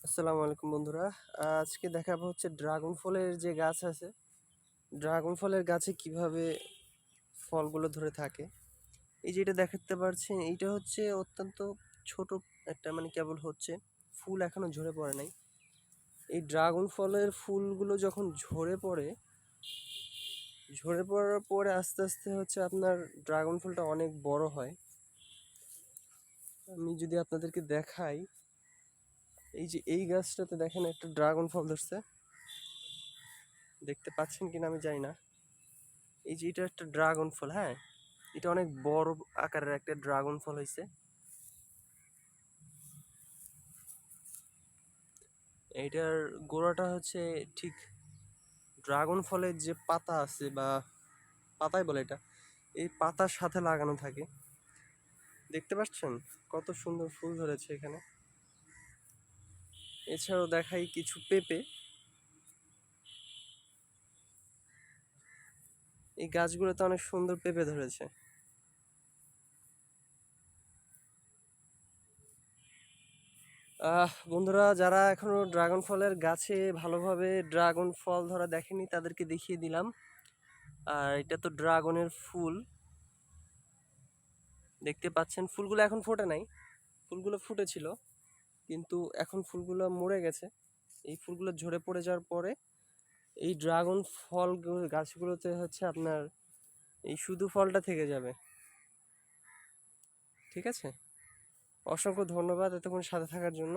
আসসালামু আলাইকুম বন্ধুরা। আজকে দেখাবো হচ্ছে ড্রাগন ফলের যে গাছ আছে, ড্রাগন ফলের গাছে কিভাবে ফলগুলো ধরে থাকে। এই যে এটা দেখাতে পারছেন, এইটা হচ্ছে অত্যন্ত ছোট একটা, মানে কেবল হচ্ছে ফুল এখনো ঝরে পড়ে নাই। এই ড্রাগন ফলের ফুলগুলো যখন ঝরে পড়ার পরে আস্তে আস্তে হচ্ছে আপনার ড্রাগন ফলটা অনেক বড় হয়। আমি যদি আপনাদেরকে দেখাই, এই যে এই গাছটাতে দেখেন একটা ড্রাগন ফল ধরছে, দেখতে পাচ্ছেন কিনা আমি জানি না। এই যে এটা একটা ড্রাগন ফল, হ্যাঁ, এটা অনেক বড় আকারের একটা ড্রাগন ফল হয়েছে। এইটার গোড়াটা হচ্ছে ঠিক ড্রাগন ফলের যে পাতা আছে বা পাতাই বলে এটা, এই পাতার সাথে লাগানো থাকে। দেখতে পাচ্ছেন কত সুন্দর ফুল ধরেছে এখানে। এছাড়াও দেখাই কিছু পেঁপে। এই গাছগুলোতে অনেক সুন্দর পেঁপে ধরেছে। বন্ধুরা, যারা এখনো ড্রাগন ফলের গাছে ভালোভাবে ড্রাগন ফল ধরা দেখেনি তাদেরকে দেখিয়ে দিলাম। আর এটা তো ড্রাগনের ফুল, দেখতে পাচ্ছেন ফুলগুলো এখন ফোটে নাই, ফুলগুলো ফুটেছিল কিন্তু এখন ফুলগুলো মরে গেছে। এই ফুলগুলো ঝরে পড়ে যাওয়ার পরে এই ড্রাগন ফল গাছগুলোতে হচ্ছে আপনার এই শুধু ফলটা থেকে যাবে। ঠিক আছে, অসংখ্য ধন্যবাদ এতক্ষণ সাথে থাকার জন্য।